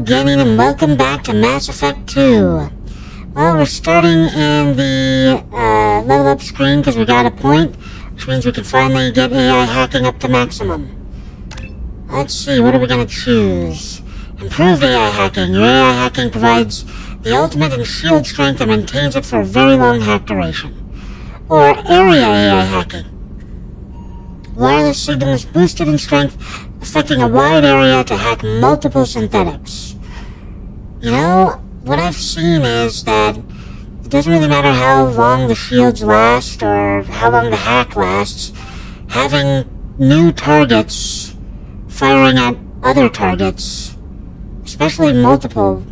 gaming, and welcome back to Mass Effect 2. Well, we're starting in the level up screen because we got a point, which means we can finally get AI hacking up to maximum. Let's see, what are we going to choose? Improved AI hacking. Your AI hacking provides the ultimate in shield strength and maintains it for a very long hack duration. Or area AI hacking. Wireless signal is boosted in strength, affecting a wide area to hack multiple synthetics. You know, what I've seen is that it doesn't really matter how long the shields last or how long the hack lasts, having new targets firing at other targets, especially multiple.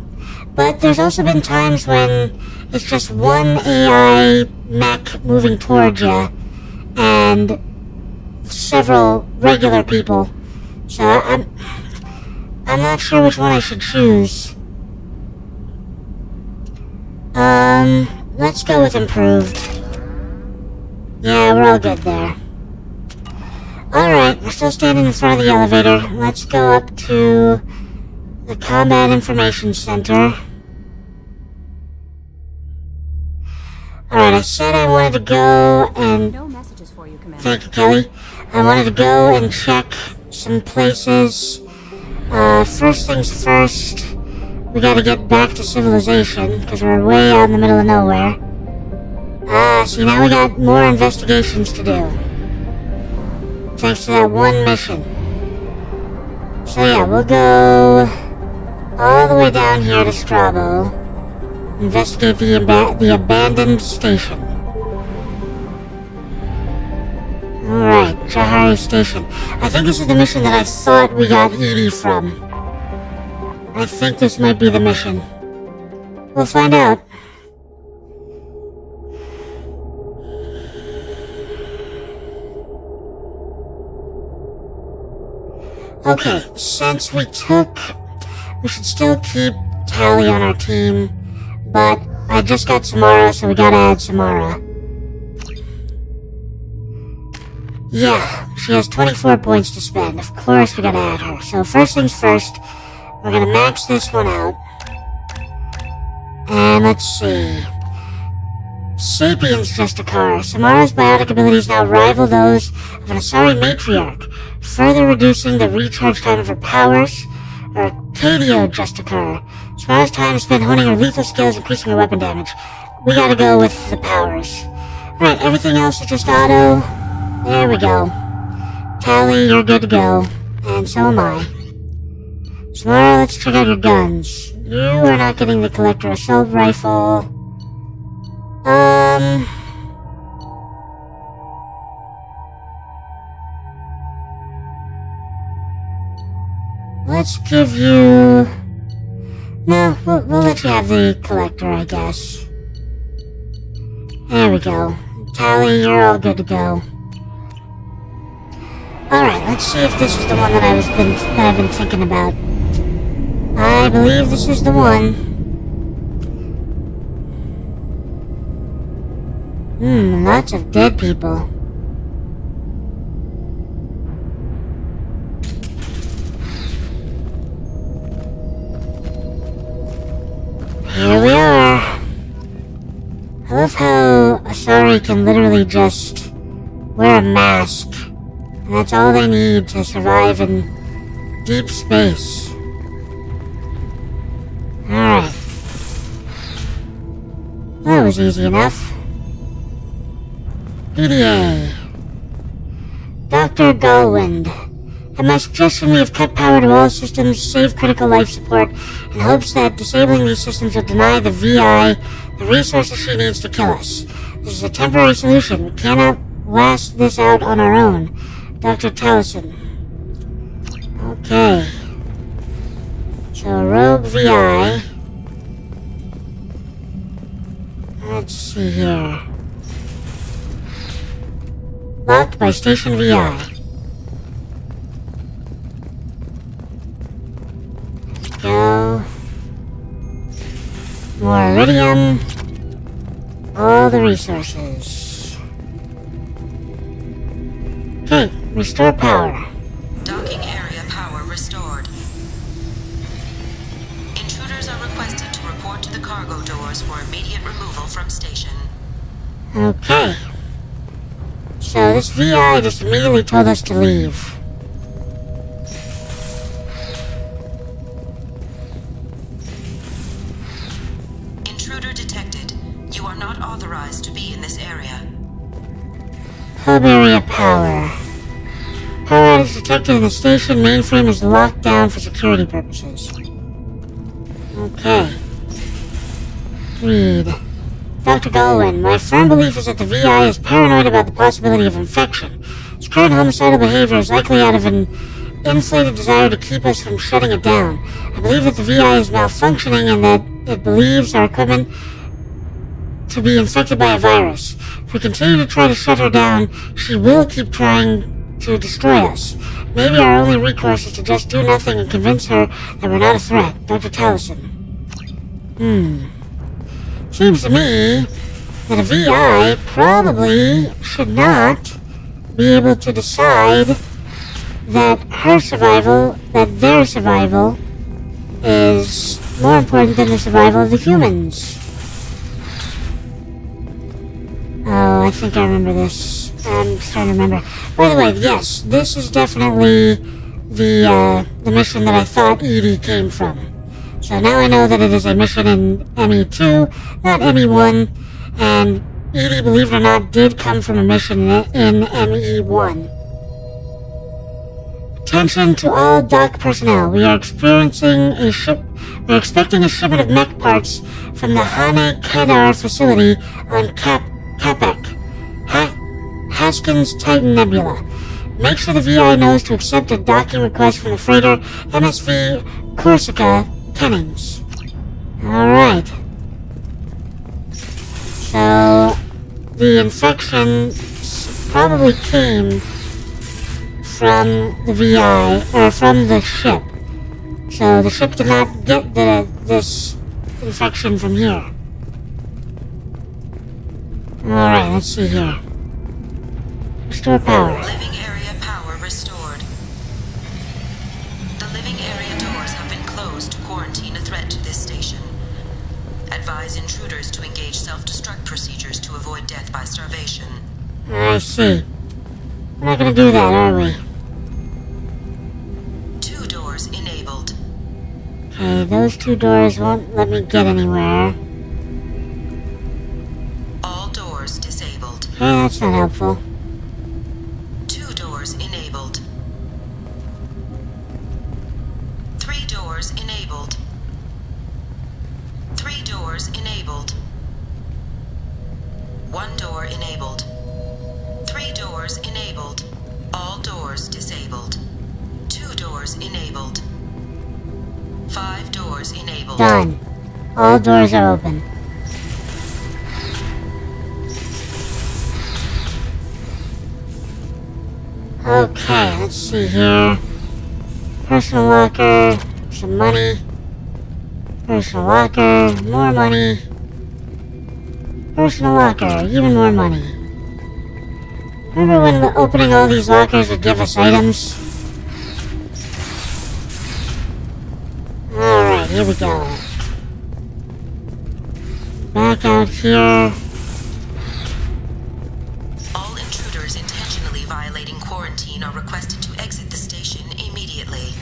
But there's also been times when it's just one AI mech moving towards you and several regular people. So I'm not sure which one I should choose. Let's go with improved. Yeah, we're all good there. Alright, we're still standing in front of the elevator. Let's go up to the Combat Information Center. Alright, I said I wanted to go and... No messages for you, Commander. Thank you, Kelly. I wanted to go and check some places. First things first, we gotta get back to civilization, because we're way out in the middle of nowhere. See, now we got more investigations to do. Thanks to that one mission. So yeah, we'll go all the way down here to Strabo. Investigate the abandoned station. Alright, Jahari Station. I think this is the mission that I thought we got Edie from. I think this might be the mission. We'll find out. Okay, since we should still keep Tali on our team, but I just got Samara, so we gotta add Samara. Yeah, she has 24 points to spend. Of course we gotta add her. So first things first, we're gonna max this one out. And let's see. Sapiens Justicar. Samara's biotic abilities now rival those of an Asari matriarch, further reducing the recharge time of her powers. Or Cadio Justicar. Samara's time spent honing her lethal skills, increasing her weapon damage. We gotta go with the powers. Alright, everything else is just auto. There we go. Tali, you're good to go. And so am I. Samara, let's check out your guns. You are not getting the Collector Assault Rifle. Let's give you... No, we'll let you have the Collector, I guess. There we go. Tali, you're all good to go. Alright, let's see if this is the one that I've been thinking about. I believe this is the one. Lots of dead people. Here we are. I love how Asari can literally just wear a mask. And that's all they need to survive in deep space. Alright. That was easy enough. PDA. Dr. Galwind. At my suggestion, we have cut power to all systems, save critical life support, in hopes that disabling these systems will deny the VI the resources she needs to kill us. This is a temporary solution. We cannot last this out on our own. Dr. Tali'zora. Okay. So, rogue VI. Let's see here. Locked by Station VI. Let's go. More iridium. All the resources. Okay, restore power. Docking area power restored. report to the cargo doors for immediate removal from station. Okay. So this VI just immediately told us to leave. Intruder detected. You are not authorized to be in this area. Hub area power. Power outage detected in the station. Mainframe is locked down for security purposes. Okay. Read. Dr. Galwin, my firm belief is that the VI is paranoid about the possibility of infection. Its current homicidal behavior is likely out of an inflated desire to keep us from shutting it down. I believe that the VI is malfunctioning and that it believes our equipment to be infected by a virus. If we continue to try to shut her down, she will keep trying to destroy us. Maybe our only recourse is to just do nothing and convince her that we're not a threat. Dr. Tali'zora. Seems to me that a VI probably should not be able to decide that their survival is more important than the survival of the humans. Oh, I think I remember this. I'm starting to remember. By the way, yes, this is definitely the mission that I thought Edie came from. So now I know that it is a mission in ME2, not ME1, and Edie, believe it or not, did come from a mission in ME1. Attention to all dock personnel. We are expecting a shipment of mech parts from the Hane Kedar facility on Capek, Haskins Titan Nebula. Make sure the VI knows to accept a docking request from the freighter MSV Corsica Kennings. Alright. So, the infection probably came from the VI, or from the ship. So the ship did not get this infection from here. Alright, let's see here. Restore power. Living area power restored. The living area doors have been closed to quarantine a threat to this station. Advise intruders to engage self-destruct procedures to avoid death by starvation. I see. We're not gonna do that, are we? 2 doors enabled. Okay, those 2 doors won't let me get anywhere. All doors disabled. Okay, that's not helpful. 2 doors enabled. 3 doors enabled. 3 doors enabled. 1 door enabled. 3 doors enabled. All doors disabled. 2 doors enabled. 5 doors enabled. Done. All doors are open. Okay, let's see here. Personal locker, some money. Personal locker, more money. Personal locker, even more money. Remember when opening all these lockers would give us items? Alright, here we go. Back out here. All intruders intentionally violating quarantine are requested to exit the station immediately.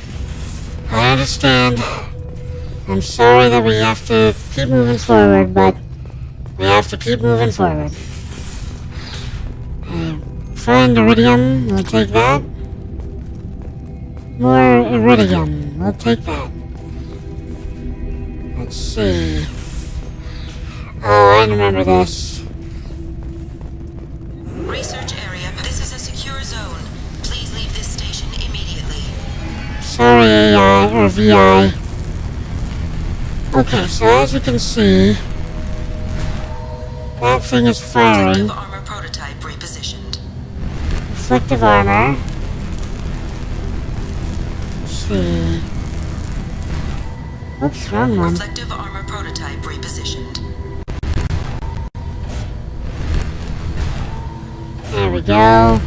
I understand. I'm sorry that we have to keep moving forward, but we have to keep moving forward. Find iridium, we'll take that. More iridium, we'll take that. Let's see. Oh, I remember this. Research area. This is a secure zone. Please leave this station immediately. Sorry, AI, or VI. Okay, so as you can see, that thing is firing. Reflective armor prototype repositioned. Reflective armor. Let's see. Oops, wrong one. Reflective armor prototype repositioned. There we go.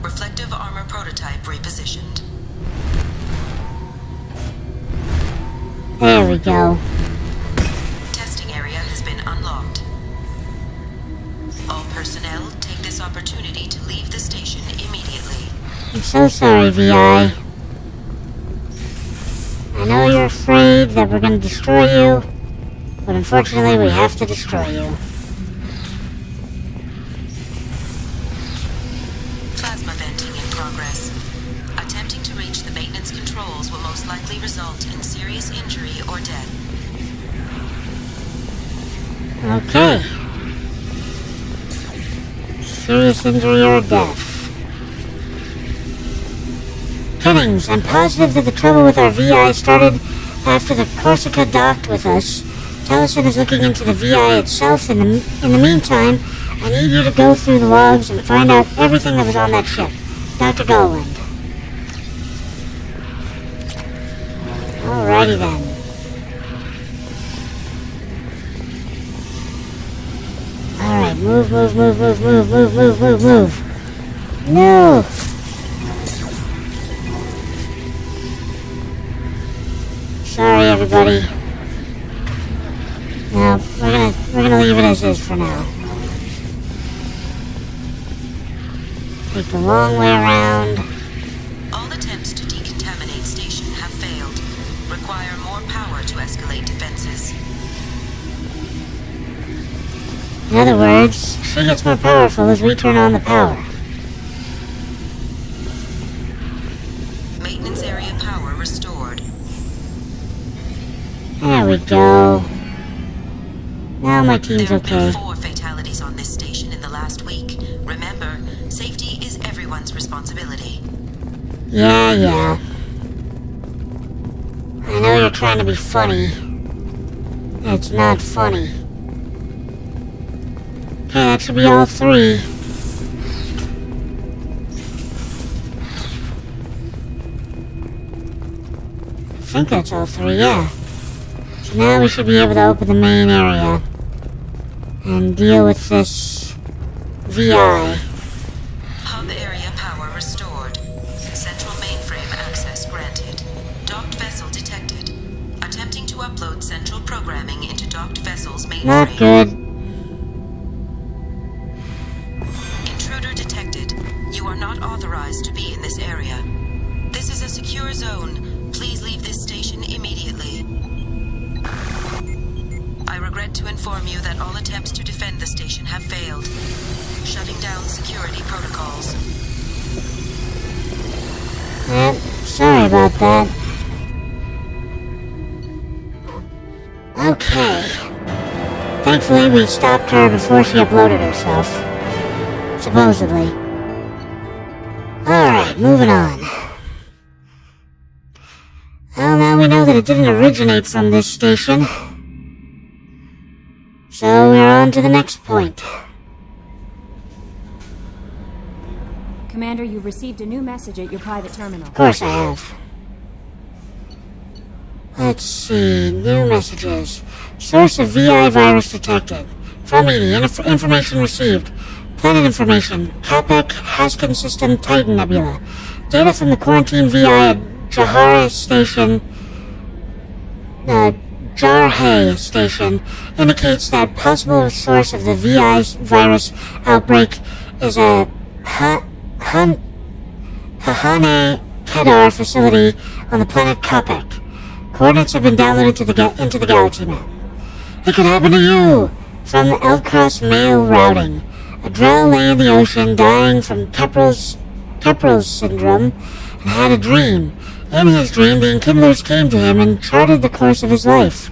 Reflective armor prototype repositioned. we go. Testing area has been unlocked. All personnel take this opportunity to leave the station immediately. I'm so sorry, VI. I know you're afraid that we're going to destroy you, but unfortunately we have to destroy you. Plasma venting in progress. Attempting to reach the maintenance controls will most likely result in serious injury or death. Okay. Serious injury or death. Jennings, I'm positive that the trouble with our VI started after the Corsica docked with us. Tali'zora is looking into the VI itself. In the meantime, I need you to go through the logs and find out everything that was on that ship. Dr. Goland. Alrighty then. Alright, move. No! Sorry, everybody. No, we're gonna leave it as is for now. Take the long way around. All attempts to decontaminate station have failed. Require more power to escalate defenses. In other words, she gets more powerful as we turn on the power. Maintenance area power restored. There we go. Now my team's There have okay. been 4 fatalities on this station in the last week. Remember, safety is everyone's responsibility. Yeah. I know you're trying to be funny. It's not funny. Okay, that should be all 3. I think that's all 3, yeah. So now we should be able to open the main area and deal with this VI. Hub area power restored. Central mainframe access granted. Docked vessel detected. Attempting to upload central programming into docked vessel's mainframe. Not good. Intruder detected. You are not authorized to be in this area. This is a secure zone. Please leave this station immediately. I regret to inform you that all attempts to defend the station have failed. Shutting down security protocols. Sorry about that. Okay. Thankfully, we stopped her before she uploaded herself. Supposedly. Alright, moving on. Well, now we know that it didn't originate from this station. So we're on to the next point. Commander, you've received a new message at your private terminal. Of course I have. Let's see, new messages. Source of VI virus detected. From EDI, information received. Planet information. Capek, Haskin System, Titan Nebula. Data from the quarantine VI at Jarhe Station indicates that possible source of the VI virus outbreak is a Hahane Kedar facility on the planet Capek. Coordinates have been downloaded into the galaxy map. It could happen to you! From the Elcross mail routing. A Drell lay in the ocean dying from Kepral's syndrome and had a dream. In his dream, the Enkindlers came to him and charted the course of his life.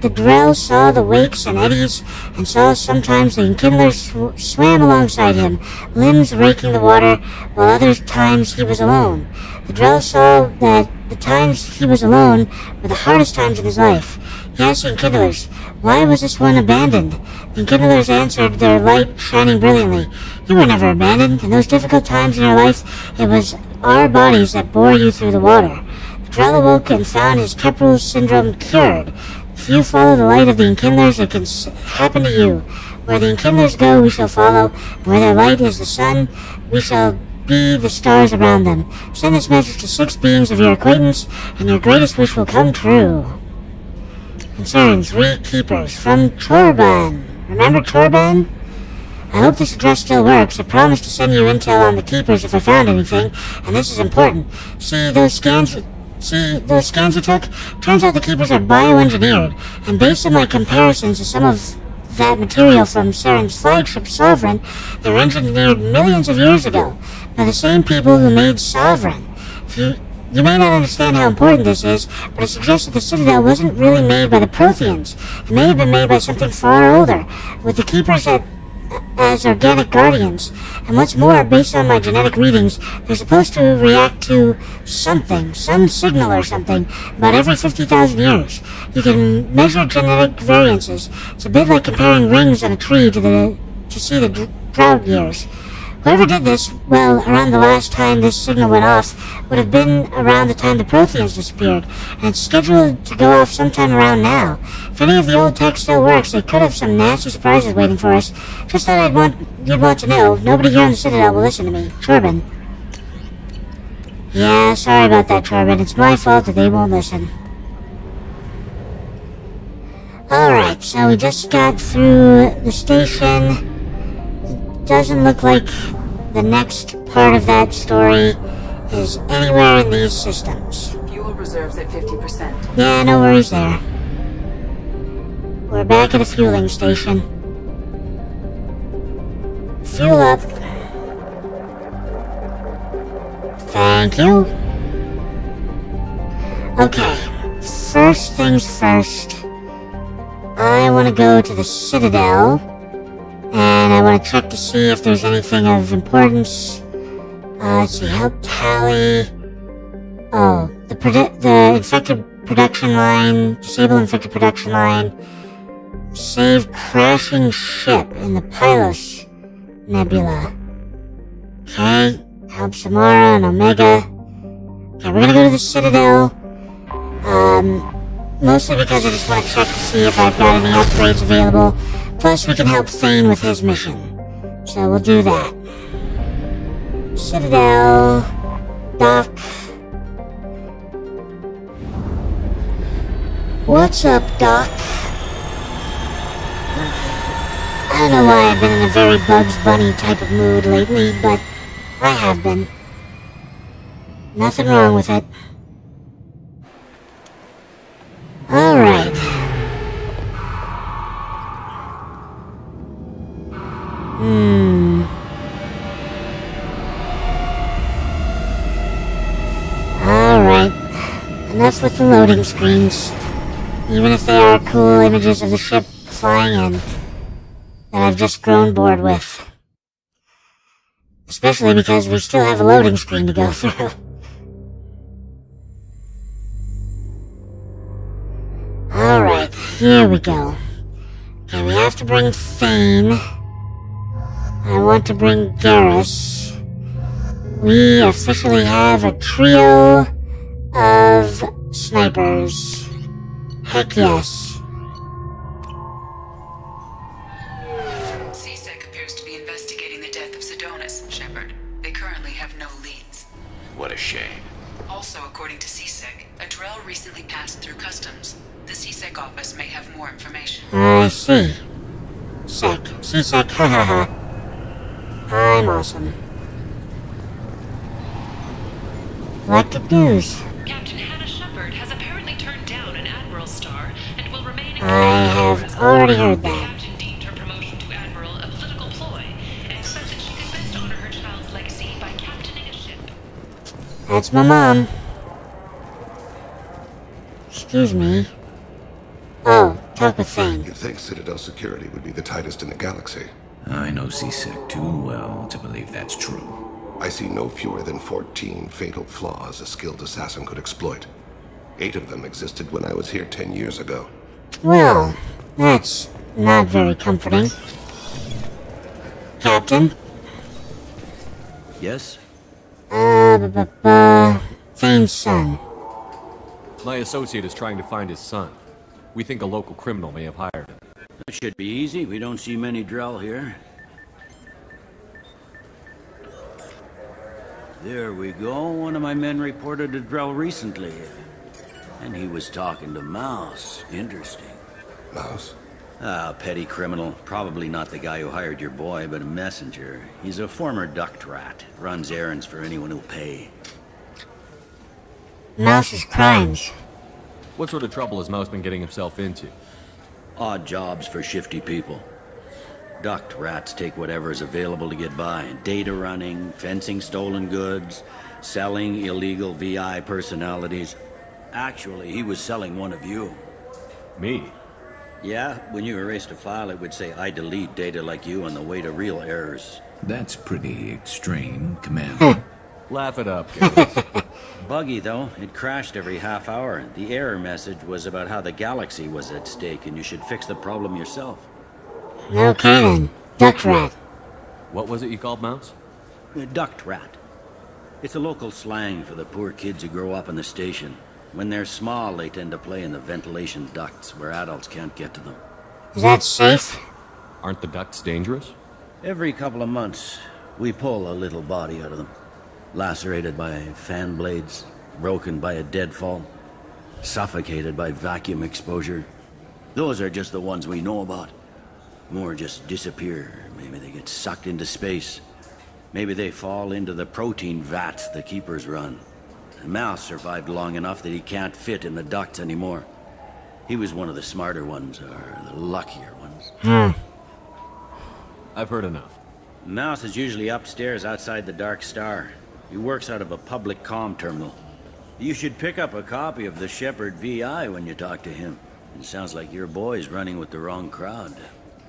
The Drell saw the wakes and eddies, and saw sometimes the Enkindlers swam alongside him, limbs raking the water, while other times he was alone. The Drell saw that the times he was alone were the hardest times in his life. He asked the Enkindlers, why was this one abandoned? The Enkindlers answered, their light shining brilliantly. You were never abandoned. In those difficult times in your life, it was our bodies that bore you through the water. The Drell awoke and found his Kepral's syndrome cured. If you follow the light of the Enkindlers, it can happen to you. Where the Enkindlers go, we shall follow. Where their light is the sun, we shall be the stars around them. Send this message to 6 beings of your acquaintance, and your greatest wish will come true. concerning 3 keepers from Torban. Remember Torban? I hope this address still works. I promised to send you intel on the keepers if I found anything, and this is important. See those scans we took? Turns out the keepers are bioengineered, and based on my comparisons to some of that material from Saren's flagship Sovereign, they were engineered millions of years ago by the same people who made Sovereign. You may not understand how important this is, but it suggests that the Citadel wasn't really made by the Protheans. It may have been made by something far older, with the keepers as organic guardians. And what's more, based on my genetic readings, they're supposed to react to something, some signal or something, about every 50,000 years. You can measure genetic variances. It's a bit like comparing rings on a tree to see the drought years. Whoever did this, well, around the last time this signal went off, would have been around the time the Protheans disappeared, and it's scheduled to go off sometime around now. If any of the old tech still works, they could have some nasty surprises waiting for us. Just thought you'd want to know. Nobody here in the Citadel will listen to me. Turbin. Yeah, sorry about that, Turbin. It's my fault that they won't listen. Alright, so we just got through the station. Doesn't look like the next part of that story is anywhere in these systems. Fuel reserves at 50%. Yeah, no worries there. We're back at a fueling station. Fuel up. Thank you. Okay, first things first. I want to go to the Citadel. And I want to check to see if there's anything of importance. Let's see, help Tali. Oh, the infected production line, disable infected production line, save crashing ship in the Pylos Nebula. Okay, help Samara and Omega. Okay, we're gonna go to the Citadel. Mostly because I just want to check to see if I've got any upgrades available. Plus, we can help Thane with his mission. So we'll do that. Citadel. Doc. What's up, Doc? I don't know why I've been in a very Bugs Bunny type of mood lately, but I have been. Nothing wrong with it. Alright. Alright. Enough with the loading screens. Even if they are cool images of the ship flying in that I've just grown bored with. Especially because we still have a loading screen to go through. Alright, here we go. Okay, we have to bring Thane. I want to bring Garrus. We officially have a trio of snipers. Heck yes. CSEC appears to be investigating the death of Sidonis, Shepard. They currently have no leads. What a shame. Also, according to CSEC, a Drell recently passed through customs. The CSEC office may have more information. I see. CSEC, hahaha. I'm awesome. Electric news. Captain Hannah Shepard has apparently turned down an Admiral star and will remain in I have already heard The that. captain deemed her promotion to Admiral a political ploy and said that she could best honor her child's legacy by captaining a ship. That's my mom. Excuse me. Oh, talk with Thane. You'd think Citadel security would be the tightest in the galaxy. I know CSEC too well to believe that's true. I see no fewer than 14 fatal flaws a skilled assassin could exploit. 8 of them existed when I was here 10 years ago. Well, that's not very comforting. Captain? Yes? Thane's son. My associate is trying to find his son. We think a local criminal may have hired him. That should be easy. We don't see many Drell here. There we go. One of my men reported a Drell recently. And he was talking to Mouse. Interesting. Mouse? Ah, petty criminal. Probably not the guy who hired your boy, but a messenger. He's a former duct rat. Runs errands for anyone who'll pay. Mouse's crimes. What sort of trouble has Mouse been getting himself into? Odd jobs for shifty people. Duct rats take whatever is available to get by. Data running, fencing stolen goods, selling illegal VI personalities. Actually, he was selling one of you. Me? Yeah, when you erased a file, it would say, I delete data like you on the way to real errors. That's pretty extreme, Commander. Laugh it up, guys. Buggy, though. It crashed every half hour. The error message was about how the galaxy was at stake, and you should fix the problem yourself. Okay then. Duck rat. What was it you called Mouse? Duct rat. It's a local slang for the poor kids who grow up in the station. When they're small, they tend to play in the ventilation ducts where adults can't get to them. Is that safe? Aren't the ducts dangerous? Every couple of months, we pull a little body out of them. Lacerated by fan blades, broken by a deadfall, suffocated by vacuum exposure. Those are just the ones we know about. More just disappear. Maybe they get sucked into space. Maybe they fall into the protein vats the keepers run. Mouse survived long enough that he can't fit in the ducts anymore. He was one of the smarter ones, or the luckier ones. I've heard enough. Mouse is usually upstairs outside the Dark Star. He works out of a public comm terminal. You should pick up a copy of the Shepherd VI when you talk to him. It sounds like your boy's running with the wrong crowd.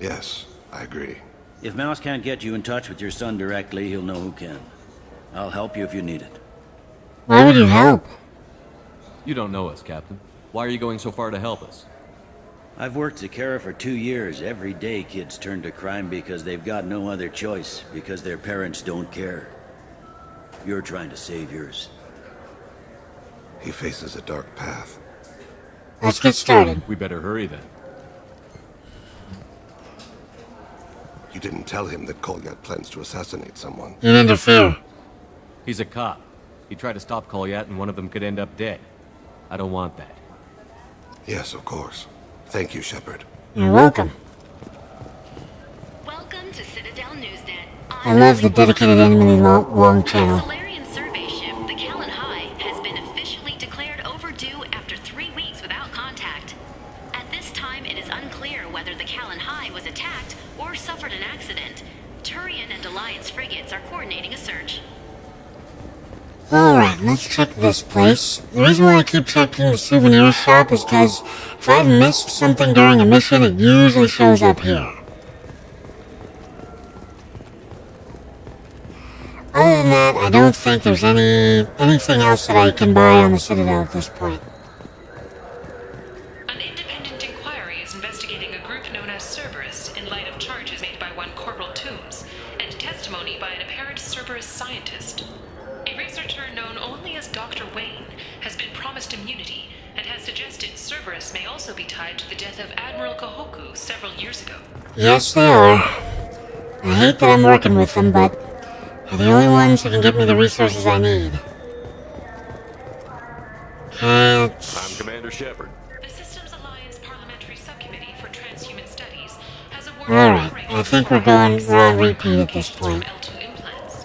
Yes, I agree. If Mouse can't get you in touch with your son directly, he'll know who can. I'll help you if you need it. Why would you help? You don't know us, Captain. Why are you going so far to help us? I've worked Zakera for 2 years. Every day kids turn to crime because they've got no other choice, because their parents don't care. You're trying to save yours. He faces a dark path. Let's get started. We better hurry then. You didn't tell him that Kolyat plans to assassinate someone. You interfere. He's a cop. He tried to stop Kolyat and one of them could end up dead. I don't want that. Yes, of course. Thank you, Shepard. You're welcome. Welcome to Citadel Newsnet. I love the dedicated Emily Wong channel. Solarian survey ship, the Callan High, has been officially declared overdue after 3 weeks without contact. At this time, it is unclear whether the Callan High was attacked or suffered an accident. Turian and Alliance frigates are coordinating a search. Alright, let's check this place. The reason why I keep checking the souvenir shop is because if I've missed something during a mission, it usually shows up here. Other than that, I don't think there's anything else that I can buy on the Citadel at this point. An independent inquiry is investigating a group known as Cerberus in light of charges made by one Corporal Toombs and testimony by an apparent Cerberus scientist. A researcher known only as Dr. Wayne has been promised immunity and has suggested Cerberus may also be tied to the death of Admiral Kahoku several years ago. Yes, they are. I hate that I'm working with them, but they're the only ones who can give me the resources I need. I'm Commander Shepard. The Systems Alliance Parliamentary Subcommittee for Transhuman Studies has awarded Alright, I think we're on repeat at this point. L2 implants.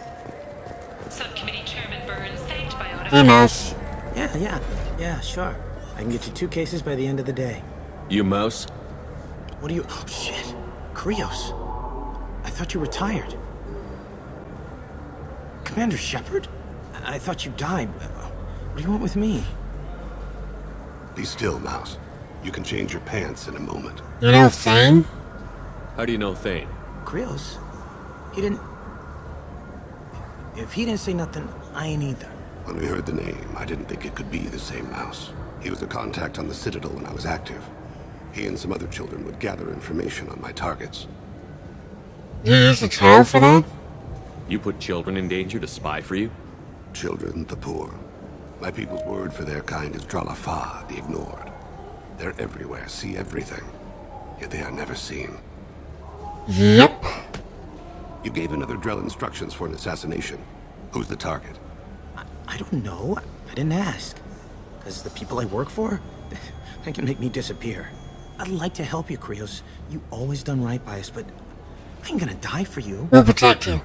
Subcommittee Chairman Burns thanked Biota. Hey, Mouse. Yeah, sure. I can get you 2 cases by the end of the day. You Mouse? What are you... Oh, shit. Krios. I thought you were retired. Commander Shepard? I thought you died. What do you want with me? Be still, Mouse. You can change your pants in a moment. You know Thane? How do you know Thane? Krios? He didn't... If he didn't say nothing, I ain't either. When we heard the name, I didn't think it could be the same Mouse. He was a contact on the Citadel when I was active. He and some other children would gather information on my targets. You used a child for that? You put children in danger to spy for you? Children, the poor. My people's word for their kind is Dralafa, the ignored. They're everywhere, see everything. Yet they are never seen. Yep. You gave another Drell instructions for an assassination. Who's the target? I don't know. I didn't ask. Because the people I work for, they can make me disappear. I'd like to help you, Krios. You always done right by us, but I ain't gonna die for you. We'll protect you.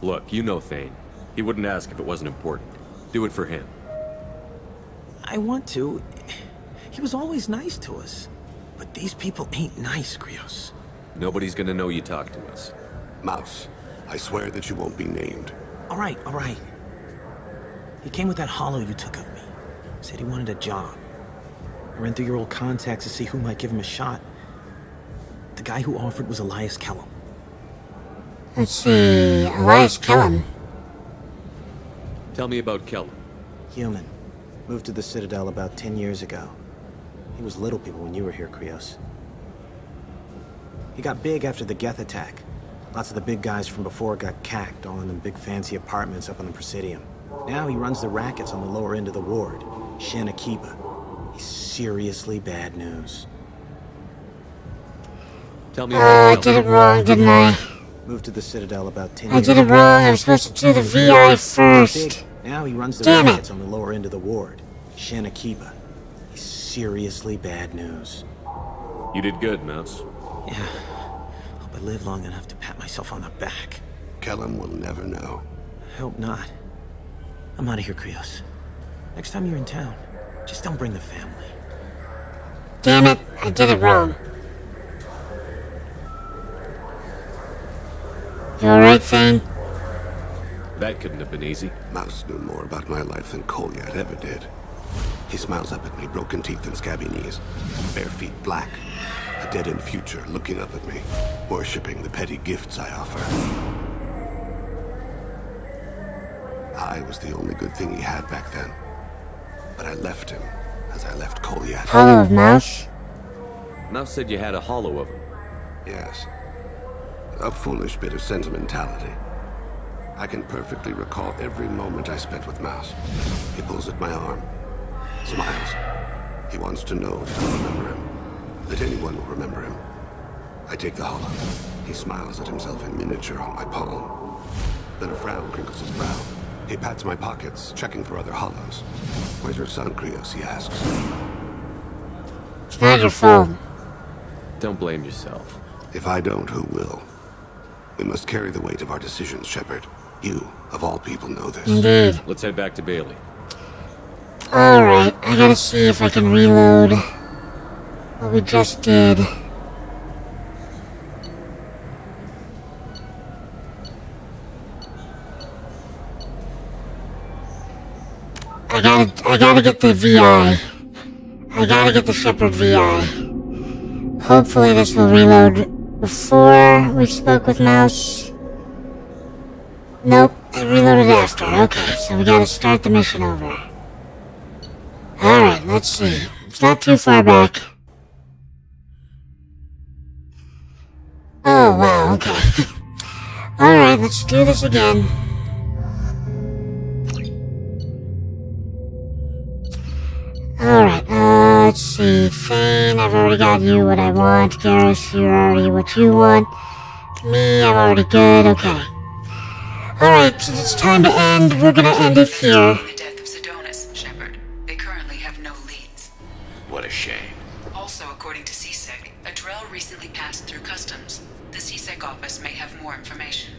Look, you know Thane. He wouldn't ask if it wasn't important. Do it for him. I want to. He was always nice to us. But these people ain't nice, Krios. Nobody's gonna know you talked to us. Mouse, I swear that you won't be named. All right. He came with that hollow you took of me. Said he wanted a job. I ran through your old contacts to see who might give him a shot. The guy who offered was Elias Kellum. Let's see, Elias Kellum. Tell me about Kellum. Human. Moved to the Citadel about 10 years ago. He was little people when you were here, Krios. He got big after the Geth attack. Lots of the big guys from before got cacked, all in them big fancy apartments up on the Presidium. Now he runs the rackets on the lower end of the ward, Shin Akiba. He's seriously bad news. Tell me about I did it wrong, didn't I? Moved to the Citadel about 10 I years did it wrong. I was supposed to do the VI first. Now he runs the Damn it. rackets on the lower end of the ward, Shin Akiba. He's seriously bad news. You did good, Mouse. Yeah. Hope I live long enough to pat myself on the back. Kellum will never know. I hope not. I'm out of here, Krios. Next time you're in town, just don't bring the family. Damn it, I did it wrong. You alright, Thane? That couldn't have been easy. Mouse knew more about my life than Kolyat ever did. He smiles up at me, broken teeth and scabby knees, bare feet black, a dead-end future looking up at me, worshipping the petty gifts I offer. I was the only good thing he had back then, but I left him as I left Kolyat. Hollow of Mouse? Mouse said you had a hollow of him. Yes. A foolish bit of sentimentality. I can perfectly recall every moment I spent with Mouse. He pulls at my arm, smiles. He wants to know that I remember him, that anyone will remember him. I take the hollow. He smiles at himself in miniature on my palm. Then a frown crinkles his brow. He pats my pockets, checking for other hollows. Where's your son, Krios? He asks. It's not your fault. Don't blame yourself. If I don't, who will? We must carry the weight of our decisions, Shepard. You, of all people, know this. Indeed. Let's head back to Bailey. Alright, I gotta see if I can reload what we just did. I gotta get the VI. I gotta get the Shepard VI. Hopefully this will reload before we spoke with Mouse. Nope, it reloaded after. Okay, so we gotta start the mission over. Alright, let's see. It's not too far back. Oh, wow, okay. Alright, let's do this again. Alright, let's see. Thane, I've already got you what I want. Garrus, you're already what you want. Me, I'm already good. Okay. Alright, since it's time to end, we're gonna end it here. The death of Sidonis, Shepard. They currently have no leads. What a shame. Also, according to CSEC, a Drell recently passed through customs. The CSEC office may have more information.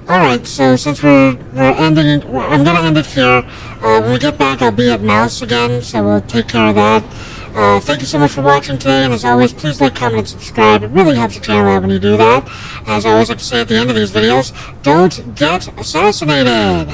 Alright, so since we're ending it, I'm gonna end it here. When we get back, I'll be at Mouse again, so we'll take care of that. Thank you so much for watching today, and as always, please like, comment, and subscribe. It really helps the channel out when you do that. As I always like to say at the end of these videos, don't get assassinated!